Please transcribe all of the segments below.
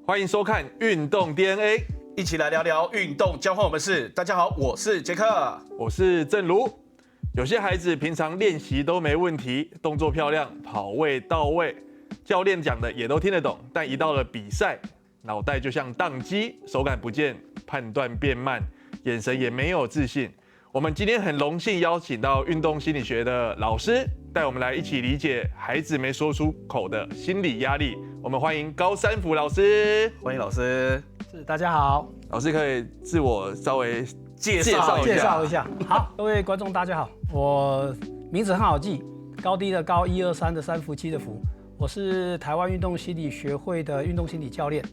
欢迎收看《运动 DNA》，一起来聊聊运动，交换我们是。大家好，我是杰克，我是正如。有些孩子平常练习都没问题，动作漂亮，跑位到位，教练讲的也都听得懂，但一到了比赛，脑袋就像宕机，手感不见，判断变慢，眼神也没有自信。我们今天很荣幸邀请到运动心理学的老师，带我们来一起理解孩子没说出口的心理压力。我们欢迎高山甫老师。欢迎老师。是，大家好。老师可以自我稍微介绍一下。好，各位观众大家好，我名字很好记，高低的高，123的3，夫妻的夫。我是台湾运动心理学会的运动心理教练。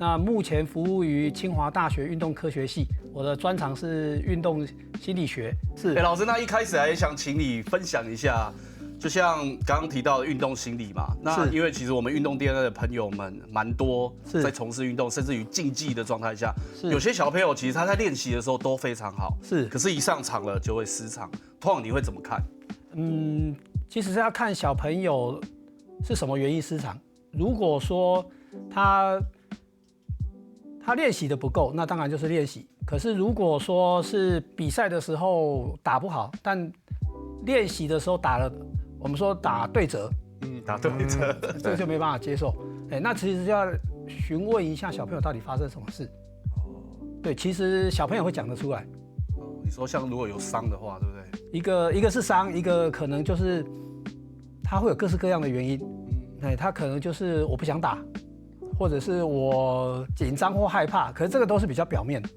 那目前服务于清华大学运动科学系，我的专长是运动心理学。是，老师，那一开始还想请你分享一下，就像刚刚提到的运动心理嘛，那因为其实我们运动 DNA 的朋友们蛮多，在从事运动，甚至于竞技的状态下，有些小朋友其实他在练习的时候都非常好，可是一上场了就会失常。通常你会怎么看？其实是要看小朋友是什么原因失常。如果说他练习的不够，那当然就是练习。可是如果说是比赛的时候打不好，但练习的时候打了，我们说打对折，打对折，这个就没办法接受。那其实就要询问一下小朋友到底发生什么事。对，其实小朋友会讲得出来。你说像如果有伤的话，对不对？一个是伤，一个可能就是他会有各式各样的原因。他可能就是我不想打。或者是我紧张或害怕，可是这个都是比较表面的。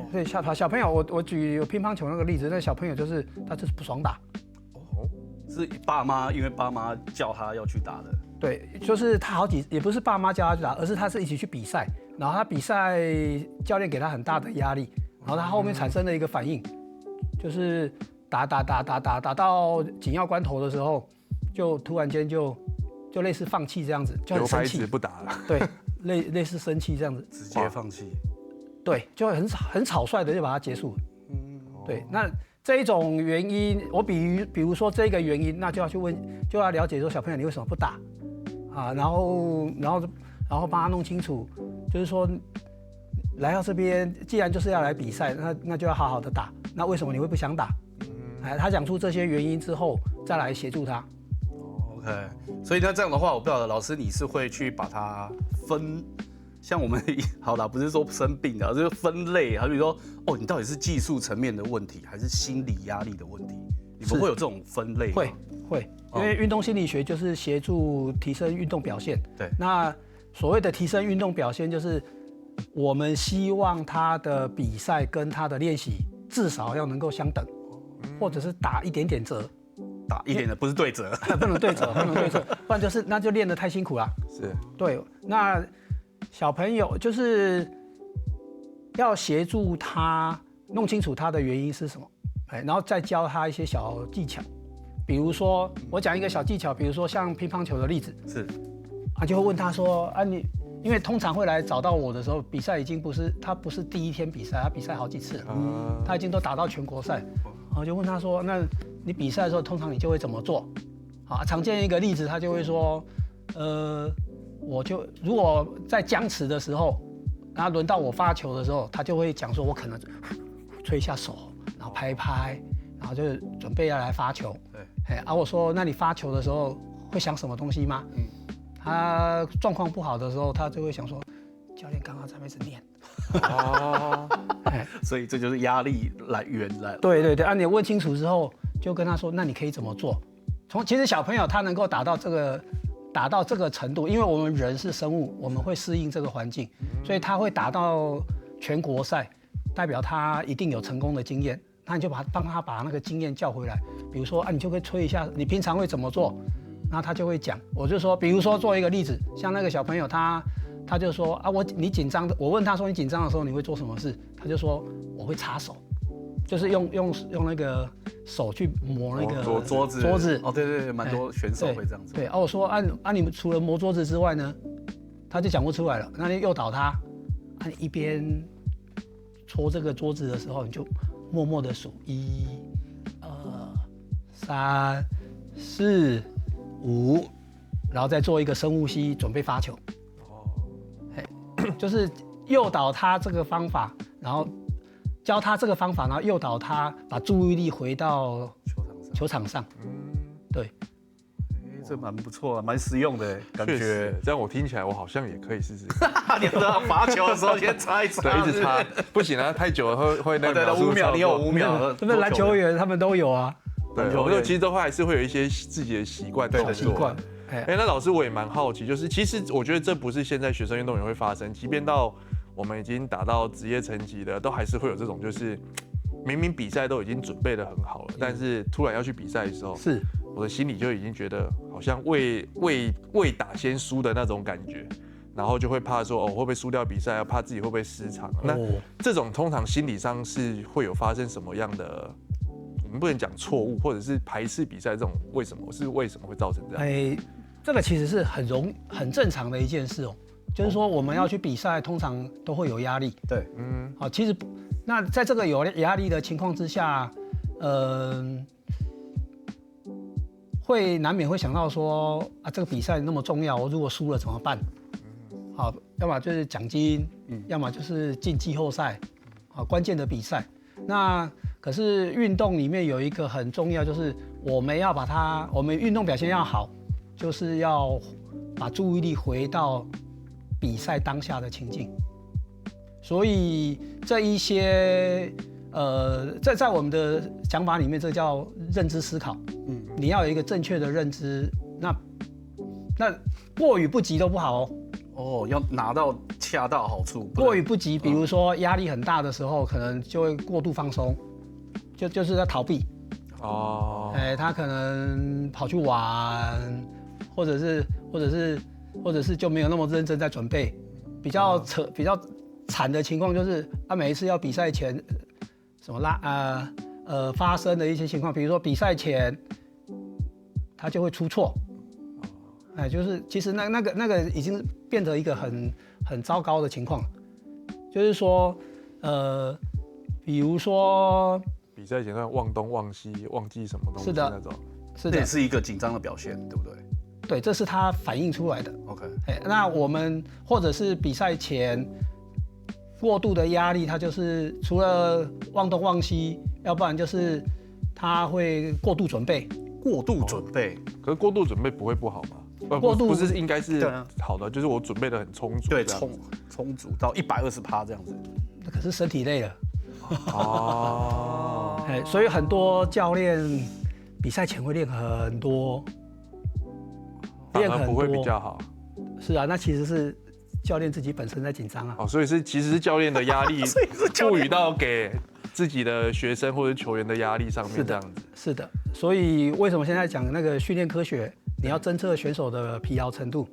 对，小朋友，我举乒乓球那个例子，那小朋友他就是不爽打。是爸妈，因为爸妈叫他要去打的。对，就是他也不是爸妈叫他去打，而是他是一起去比赛，然后他比赛教练给他很大的压力，然后他后面产生了一个反应，就是打到紧要关头的时候，就突然间就类似放弃这样子，就很生气，不打了。对，类似生气这样子，直接放弃。对，就很草率的就把它结束了。对，那这一种原因，我比如说这个原因，那就要去问，就要了解说小朋友你为什么不打啊？然后帮他弄清楚，就是说来到这边既然就是要来比赛，那就要好好的打。那为什么你会不想打？他讲出这些原因之后，再来协助他。OK， 所以那这样的话，我不晓得老师你是会去把它分，像我们好啦，不是说生病的，就是分类，好比说你到底是技术层面的问题，还是心理压力的问题？你们会有这种分类吗？会，因为运动心理学就是协助提升运动表现。对，那所谓的提升运动表现，就是我们希望他的比赛跟他的练习至少要能够相等，或者是打一点点折。打一点的不是对折，不能对折，不然那就练得太辛苦了。是，对，那小朋友就是要协助他弄清楚他的原因是什么，然后再教他一些小技巧。比如说，我讲一个小技巧，比如说像乒乓球的例子，就会问他说你，因为通常会来找到我的时候，比赛已经不是第一天比赛，他比赛好几次了，他已经都打到全国赛，然后就问他说那。你比赛的时候，通常你就会怎么做？常见一个例子，他就会说，如果在僵持的时候，然后轮到我发球的时候，他就会讲说，我可能吹一下手，然后拍一拍，然后就准备要来发球。对，我说，那你发球的时候会想什么东西吗？他状况不好的时候，他就会想说，教练刚刚在那边一直念。所以这就是压力来源来。对，你问清楚之后。就跟他说，那你可以怎么做？其实小朋友他能够达到这个程度，因为我们人是生物，我们会适应这个环境，所以他会打到全国赛，代表他一定有成功的经验。那你就帮他把那个经验叫回来。比如说你就可以吹一下，你平常会怎么做？然后他就会讲。我就说，比如说做一个例子，像那个小朋友他就说你紧张的，我问他说你紧张的时候你会做什么事？他就说我会擦手。就是用那个手去磨那个桌子。对，蛮多选手会这样子。对，我说你们除了磨桌子之外呢，他就讲不出来了。那你诱导他，你一边搓这个桌子的时候，你就默默的数1、2、3、4、5，然后再做一个深呼吸，准备发球。就是诱导他这个方法，然后教他这个方法，然后诱导他把注意力回到球场上。对。这蛮不错，蛮实用的感觉。这样我听起来，我好像也可以试试。你要罚球的时候先擦一擦，对，一直擦，不行啊，太久了会那个5秒，你有5秒。对不对？篮球员他们都有啊。对，我们其实都还是会有一些自己的习惯动作。习惯。那老师我也蛮好奇，就是其实我觉得这不是现在学生运动员会发生，即便到我们已经达到职业层级的，都还是会有这种，就是明明比赛都已经准备得很好了，但是突然要去比赛的时候，是我的心里就已经觉得好像未打先输的那种感觉，然后就会怕说会不会输掉比赛，怕自己会不会失常。那这种通常心理上是会有发生什么样的？我们不能讲错误，或者是排斥比赛这种为什么会造成这样？这个其实是很正常的一件事哦。就是说我们要去比赛，通常都会有压力。对，好，其实那在这个有压力的情况之下，会难免会想到说这个比赛那么重要，我如果输了怎么办？好，要么就是奖金，要么就是进季后赛，关键的比赛。那可是运动里面有一个很重要，就是我们运动表现要好，就是要把注意力回到比赛当下的情境。所以这一些在我们的讲法里面，这叫认知思考。你要有一个正确的认知，那过与不及都不好哦。要拿到恰到好处。过与不及，比如说压力很大的时候，可能就会过度放松，就是在逃避。他可能跑去玩，或者是就没有那么认真在准备。比较惨的情况就是每一次要比赛前什么发生的一些情况，比如说比赛前他就会出错，就是其实那个已经变成一个很糟糕的情况，就是说比如说比赛前忘东忘西，忘记什么东西那种，是的，这也是一个紧张的表现，对不对？对，这是他反映出来的。OK， 那我们或者是比赛前过度的压力，它就是除了忘东忘西，要不然就是他会过度准备。过度准备，可是过度准备不会不好吗？过度不是应该是好的，就是我准备的很充足，对，充足到120%这样子。那可是身体累了。所以很多教练比赛前会练很多。反而不会比较好。是啊，那其实是教练自己本身在紧张啊。所以其实是教练的压力赋予到给自己的学生或者球员的压力上面这样子。是的，所以为什么现在讲那个训练科学，你要侦测选手的疲劳程度。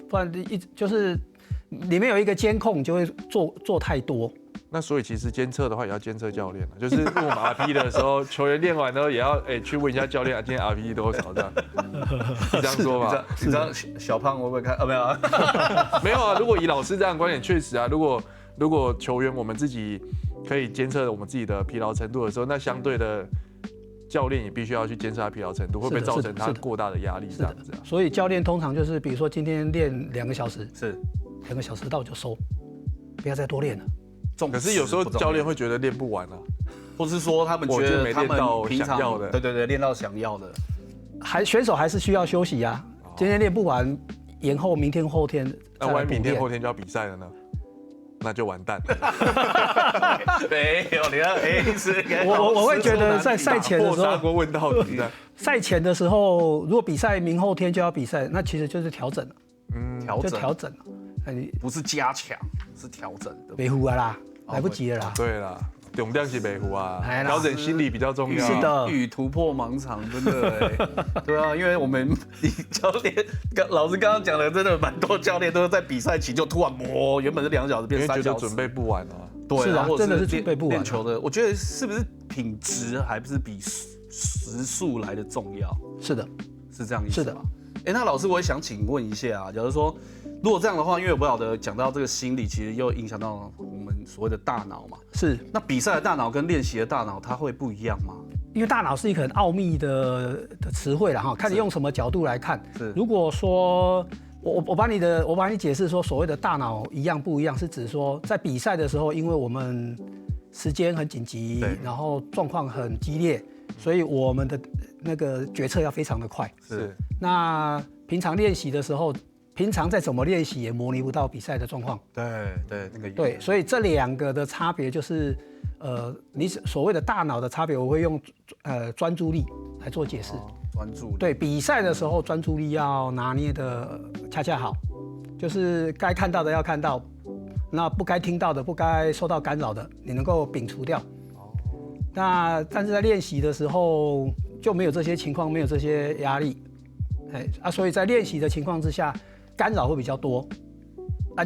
不然就是里面有一个监控，就会做太多。那所以其实监测的话也要监测教练了，就是录 RP 的时候，球员练完呢也要去问一下教练今天 RP 多少这样，你这样说吧？你知道小胖会不会看？没有啊，没有啊。如果以老师这样的观点，确实啊，如果球员我们自己可以监测我们自己的疲劳程度的时候，那相对的教练也必须要去监测他疲劳程度，会不会造成他过大的压力这样子啊？所以教练通常就是，比如说今天练2个小时，是2个小时到就收，不要再多练了。可是有时候教练会觉得练不完啊，或是说他们觉得他们平常想要的，对，练到想要的，选手还是需要休息啊。今天练不完，延后明天后天。那万一明天后天就要比赛了呢？那就完蛋了。没有，你看，我会觉得在赛前的时候，砂锅问到底的。赛前的时候，如果比赛明后天就要比赛，那其实就是调整了。调整了。不是加强，是调整的。北湖啦，来不及了啦。对啦，重量是北湖啊，调整心理比较重要。是的，欲突破盲肠，真的。对啊，因为我们教练老师刚刚讲的，真的蛮多教练都是在比赛期就突然原本是2小时变3小时，觉得准备不完啊。对啊，真的是准备不完。练球的，我觉得是不是品质还不是比时数来的重要？是的，是这样意思吗？是的。那老师我也想请问一下啊，假如说。如果这样的话，因为我不晓得讲到这个心理，其实又影响到我们所谓的大脑嘛。是。那比赛的大脑跟练习的大脑，它会不一样吗？因为大脑是一个很奥秘的词汇啦哈，看你用什么角度来看。是。如果说我把你解释说，所谓的大脑一样不一样，是指说在比赛的时候，因为我们时间很紧急，然后状况很激烈，所以我们的那个决策要非常的快。是。那平常练习的时候，平常再怎么练习也模拟不到比赛的状况。对，那个对，所以这2个的差别就是，你所谓的大脑的差别，我会用专注力来做解释。专注力。对，比赛的时候专注力要拿捏的恰恰好，就是该看到的要看到，那不该听到的、不该受到干扰的，你能够摒除掉。但是在练习的时候就没有这些情况，没有这些压力。所以在练习的情况之下，干扰会比较多，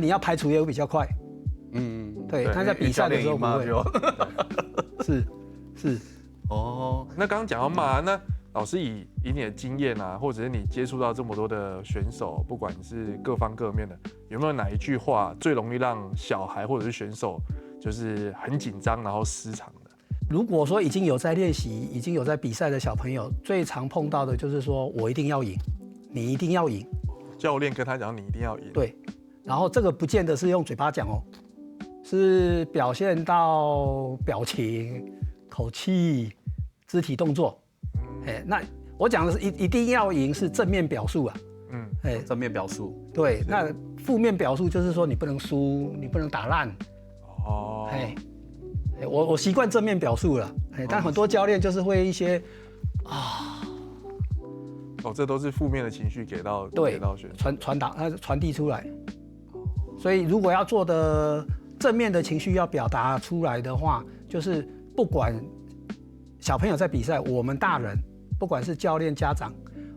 你要排除也会比较快。对。但在比赛的时候不会。是。那刚刚讲到骂，那老师以你的经验啊，或者是你接触到这么多的选手，不管是各方各面的，有没有哪一句话最容易让小孩或者是选手就是很紧张然后失常的？如果说已经有在练习、已经有在比赛的小朋友，最常碰到的就是说我一定要赢，你一定要赢。教练跟他讲你一定要赢。对，然后这个不见得是用嘴巴讲哦，是表现到表情、口气、肢体动作。那我讲的是一定要赢是正面表述啊。正面表述。对，那负面表述就是说你不能输，你不能打烂。我习惯正面表述了，但很多教练就是会一些这都是负面的情绪给到选手传递出来。所以如果要做的正面的情绪要表达出来的话，就是不管小朋友在比赛，我们大人不管是教练家长，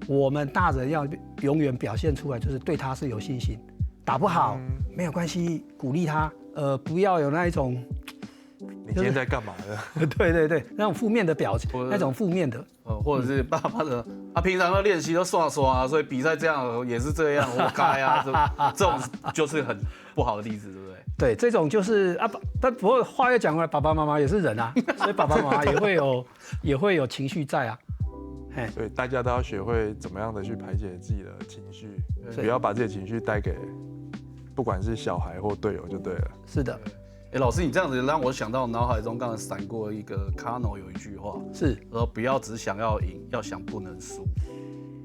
我们大人要永远表现出来，就是对他是有信心，打不好没有关系，鼓励他，不要有那一种。你今天在干嘛呢？对，那种负面的表情，那种负面的，或者是爸爸的，平常的练习都刷啊，所以比赛这样也是这样，活该啊，这种就是很不好的例子，对不对？对，这种就是但不过话又讲回来，爸爸妈妈也是人啊，所以爸爸妈妈也会有情绪在啊。所以大家都要学会怎么样的去排解自己的情绪，不要把自己的情绪带给不管是小孩或队友就对了。是的。老师，你这样子让我想到脑海中刚才闪过一个 Kano 有一句话，是说不要只想要赢，要想不能输，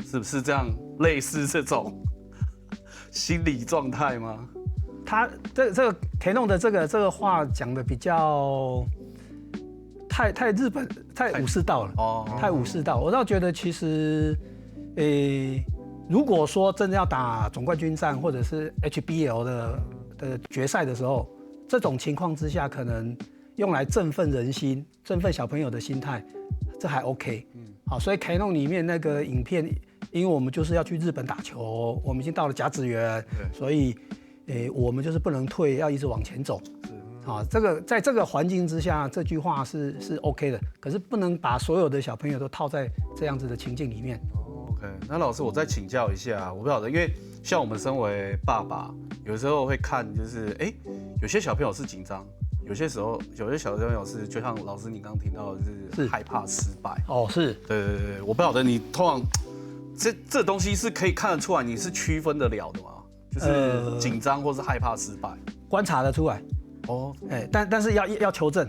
是不是这样？类似这种心理状态吗？他这个 Kano 的这个话讲的比较太日本太武士道了，太武士道。我倒觉得其实，如果说真的要打总冠军战或者是 HBL 的决赛的时候，这种情况之下，可能用来振奋人心、振奋小朋友的心态，这还 OK。好，所以 Kano 里面那个影片，因为我们就是要去日本打球，我们已经到了甲子园，所以，我们就是不能退，要一直往前走。好，在这个环境之下，这句话是 OK 的，可是不能把所有的小朋友都套在这样子的情境里面。OK， 那老师，我再请教一下，我不晓得，因为像我们身为爸爸，有时候会看，就是有些小朋友是紧张，有些时候有些小朋友是，就像老师你刚刚提到的是害怕失败。是。对，我不晓得你通常这东西是可以看得出来，你是区分得了的吗？就是紧张或是害怕失败，观察得出来。但是要求证。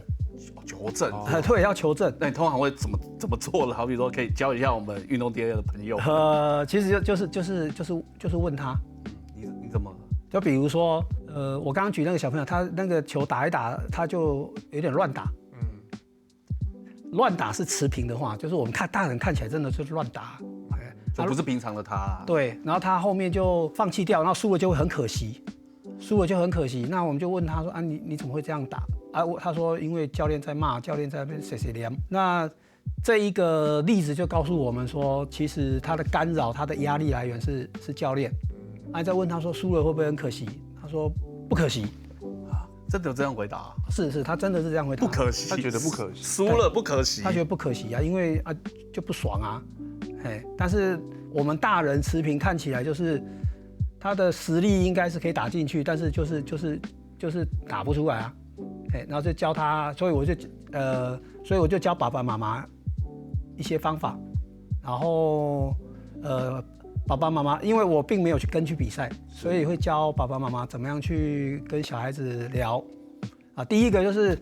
求证。对，要求证。那你通常会怎么做了？好比说，可以教一下我们运动 DNA 的朋友。其实就是问他，你怎么？就比如说，我刚刚举那个小朋友，他那个球打一打，他就有点乱打。乱打是持平的话，就是我们大人看起来真的就是乱打，就不是平常的他。对，然后他后面就放弃掉，然后输了就会很可惜，那我们就问他说你怎么会这样打？他说因为教练在骂，教练在那边谁凉。那这一个例子就告诉我们说，其实他的干扰，他的压力来源是教练。再问他说输了会不会很可惜？他说不可惜。真的有这样回答？是，他真的是这样回答。不可惜，他觉得不可惜，输了不可惜，他觉得不可惜啊，因为就不爽啊。但是我们大人持平看起来就是他的实力应该是可以打进去，但是就是打不出来啊。然后就教他，所以我就教爸爸妈妈一些方法，然后爸爸妈妈，因为我并没有去比赛，所以会教爸爸妈妈怎么样去跟小孩子聊。啊，第一个就是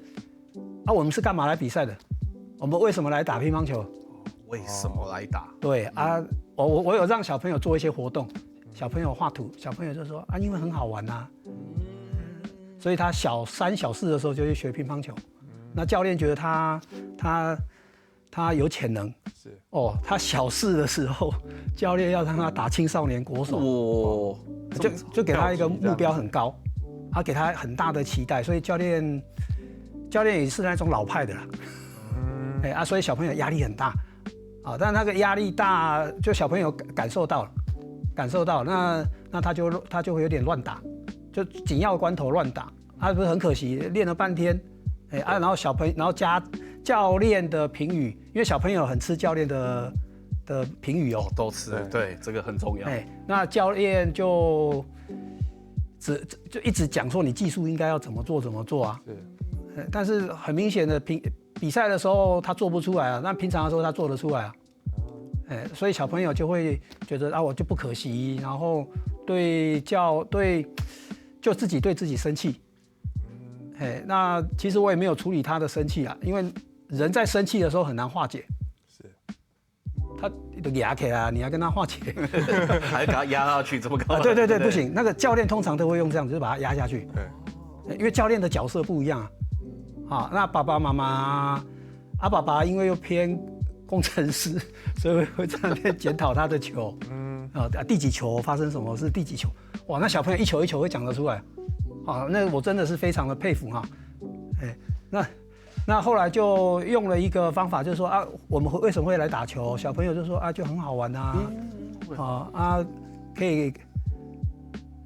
我们是干嘛来比赛的？我们为什么来打乒乓球？为什么来打？对啊，我有让小朋友做一些活动，小朋友画图，小朋友就说因为很好玩啊，所以他小3、小4的时候就去学乒乓球。那教练觉得他有潜能，是他小4的时候，教练要让他打青少年国手，就给他一个目标很高，给他很大的期待，所以教练也是那种老派的啦，所以小朋友压力很大，但那个压力大，就小朋友感受到了，那他就会有点乱打，就紧要关头乱打，不是很可惜，练了半天，然后然后加教练的评语，因为小朋友很吃教练的评语都吃，对，这个很重要。那教练就一直讲说你技术应该要怎么做啊，但是很明显的比赛的时候他做不出来啊，那平常的时候他做得出来啊，所以小朋友就会觉得我就不可惜，然后就自己对自己生气，那其实我也没有处理他的生气啊，因为人在生气的时候很难化解，他都压起来，你要跟他化解，还给他压下去，怎么搞？对，不行，那个教练通常都会用这样，就是把他压下去，因为教练的角色不一样啊，那爸爸妈妈，爸爸因为又偏工程师，所以会在那边检讨他的球，第几球发生什么事，第几球，哇，那小朋友一球一球会讲得出来，那我真的是非常的佩服哈，那后来就用了一个方法，就是说我们为什么会来打球？小朋友就说就很好玩可以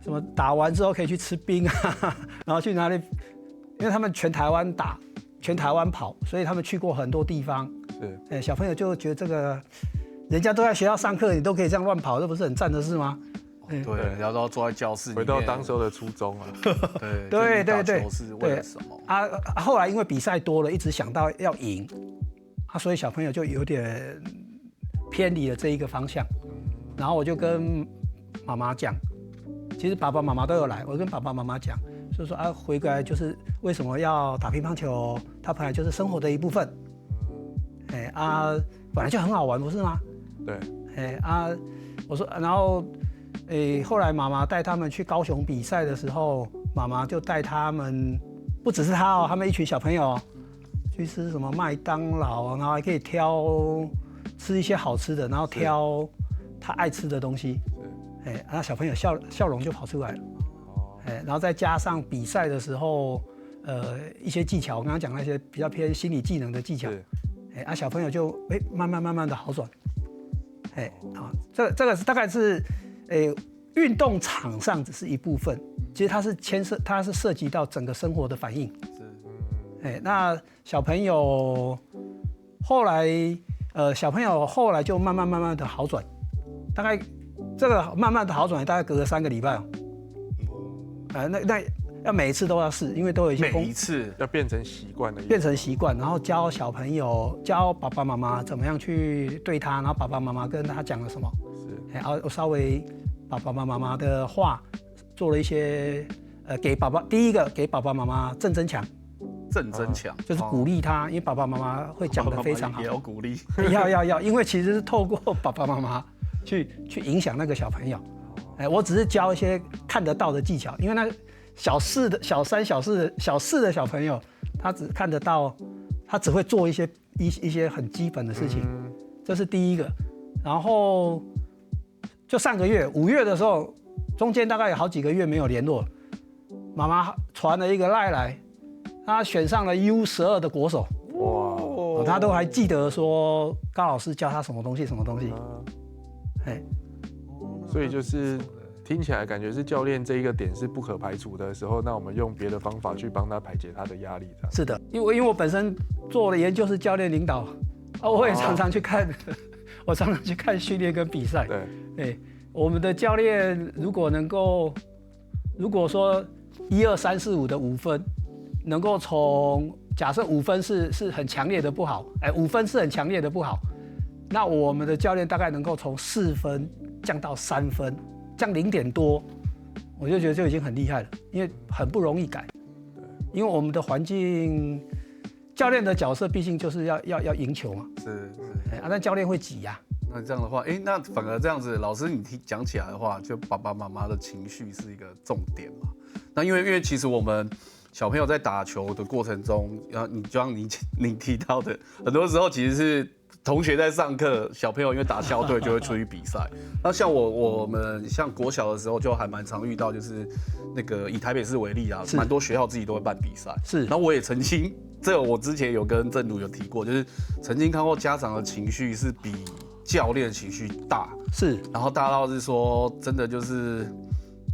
什么打完之后可以去吃冰啊，然后去哪里？因为他们全台湾打，全台湾跑，所以他们去过很多地方。小朋友就觉得这个，人家都在学校上课，你都可以这样乱跑，这不是很赞的事吗？对，然后坐在教室里面，回到当时候的初衷啊。对，打球是为了什么？后来因为比赛多了，一直想到要赢，所以小朋友就有点偏离了这一个方向。然后我就跟妈妈讲，其实爸爸妈妈都有来，我跟爸爸妈妈讲，就是说回归来就是为什么要打乒乓球？它本来就是生活的一部分。本来就很好玩，不是吗？对。我说，然后。后来妈妈带他们去高雄比赛的时候，妈妈就带他们，不只是他他们一群小朋友去吃什么麦当劳，然后还可以吃一些好吃的，然后挑他爱吃的东西，那小朋友笑容就跑出来了，然后再加上比赛的时候，一些技巧，我刚刚讲那些比较偏心理技能的技巧，小朋友就慢慢的好转，这个大概是。运动场上只是一部分，其实它是涉及到整个生活的反应。那小朋友后来就慢慢的好转，大概这个慢慢的好转，大概隔了3个礼拜那要每一次都要试，因为都有一些每一次要变成习惯的，变成习惯，然后教小朋友教爸爸妈妈怎么样去对他，然后爸爸妈妈跟他讲了什么。我稍微把爸爸妈妈的话做了一些，第一个给爸爸妈妈正增强，就是鼓励他，因为爸爸妈妈会讲得非常好，也要鼓励，要，因为其实是透过爸爸妈妈去影响那个小朋友，我只是教一些看得到的技巧，因为那小3、小4的小朋友，他只看得到，他只会做一些很基本的事情，这是第一个，然后。就上个月5月的时候，中间大概有好几个月没有联络，妈妈传了一个赖来，他选上了 U12的国手，哇，他都还记得说高老师教他什么东西，所以就是听起来感觉是教练这一个点是不可排除的时候，那我们用别的方法去帮他排解他的压力。是的，因为我本身做的研究是教练领导，我也常常去看。我常常去看训练跟比赛。我们的教练如果说1、2、3、4、5的5分，能够从假设5分是很强烈的不好，5分是很强烈的不好，那我们的教练大概能够从4分降到3分，降0点多，我就觉得就已经很厉害了，因为很不容易改。因为我们的环境，教练的角色毕竟就是要赢球嘛。是。但教练会挤呀。那这样的话，那反而这样子，老师你讲起来的话，就爸爸妈妈的情绪是一个重点嘛。那因为其实我们小朋友在打球的过程中，就像你提到的，很多时候其实是同学在上课，小朋友因为打校队就会出去比赛。那像我们像国小的时候就还蛮常遇到，就是那个以台北市为例啊，蛮多学校自己都会办比赛。是。然后我也曾经，我之前有跟正如有提过，就是曾经看过家长的情绪是比教练情绪大。是。然后大到是说，真的就是，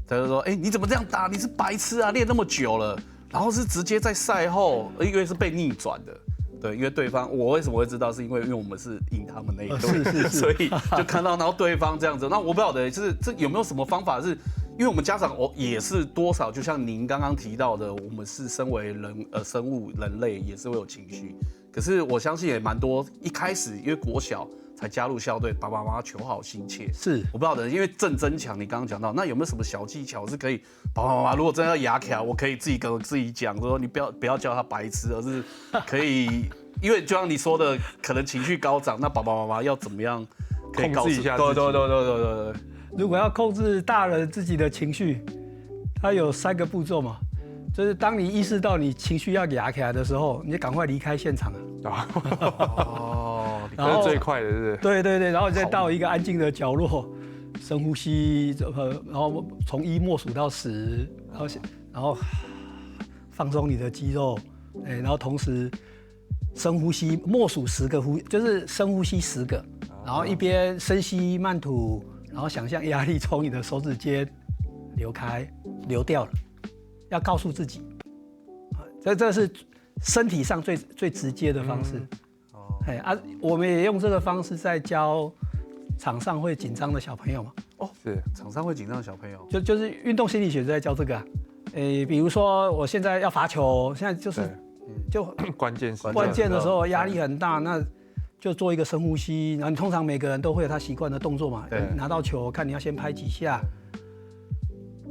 他就说，你怎么这样打？你是白痴啊！练那么久了。然后是直接在赛后，因为是被逆转的。对，因为对方，我为什么会知道？是因为我们是赢他们那一队，所以就看到，然后对方这样子。那我不晓得，就是这有没有什么方法是，因为我们家长也是多少，就像您刚刚提到的，我们是身为生物人类也是会有情绪。可是我相信也蛮多，一开始因为国小才加入校队，爸爸妈妈求好心切。是，我不知道的，因为正增强，你刚刚讲到，那有没有什么小技巧是可以爸爸妈妈如果真的要牙卡，我可以自己跟我自己讲，说你不要叫他白痴，而是可以，因为就像你说的，可能情绪高涨，那爸爸妈妈要怎么样可以控制一下自己？对。如果要控制大人自己的情绪，它有3个步骤嘛。就是当你意识到你情绪要压起来的时候，你就赶快离开现场了。哦，这是最快的，是不是？对，然后你再到一个安静的角落，深呼吸，然后从1默数到10，然后放松你的肌肉，然后同时深呼吸，默数10个就是深呼吸10个，然后一边深吸慢吐，然后想象压力从你的手指尖流掉了。要告诉自己，这是身体上最直接的方式。我们也用这个方式在教场上会紧张的小朋友嘛。是场上会紧张的小朋友，就是运动心理学在教这个啊。比如说我现在要罚球，现在就关键的时候压力很大，那就做一个深呼吸。然后你通常每个人都会有他习惯的动作嘛。拿到球，看你要先拍几下，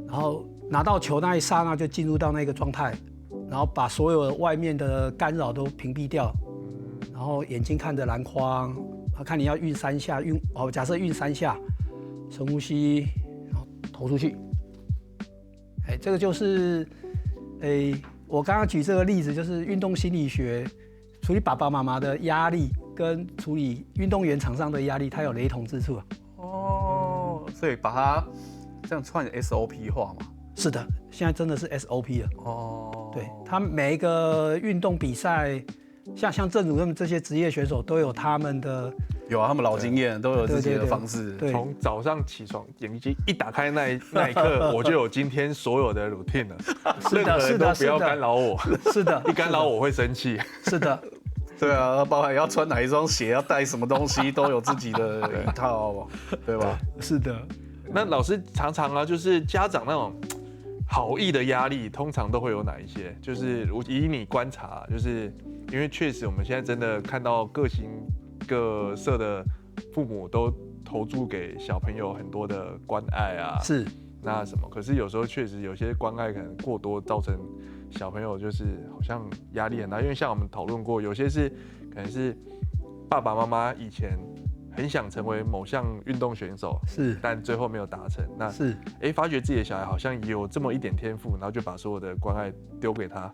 然后拿到球那一刹那就进入到那个状态，然后把所有外面的干扰都屏蔽掉，然后眼睛看着篮筐，看你要运3下，假设运3下，深呼吸，然后投出去。这个就是，我刚刚举这个例子，就是运动心理学处理爸爸妈妈的压力跟处理运动员场上的压力，它有雷同之处啊。所以把它这样串 SOP 化嘛。是的，现在真的是 SOP 了。对，他每一个运动比赛，像正如他们这些职业选手都有他们的，他们老经验，都有自己的方式。从早上起床眼睛一打开那一刻，我就有今天所有的 routine 了。任何人都不要干扰我。是的，一干扰我会生气。是的。对啊，包含要穿哪一双鞋，要带什么东西，都有自己的一套，对吧？是的。那老师常常啊，就是家长那种好意的压力，通常都会有哪一些？就是以你观察，就是因为确实我们现在真的看到各形各色的父母都投注给小朋友很多的关爱啊，是那什么？可是有时候确实有些关爱可能过多，造成小朋友就是好像压力很大。因为像我们讨论过，有些是可能是爸爸妈妈以前很想成为某项运动选手，是，但最后没有达成。那是，发觉自己的小孩好像也有这么一点天赋，然后就把所有的关爱丢给他。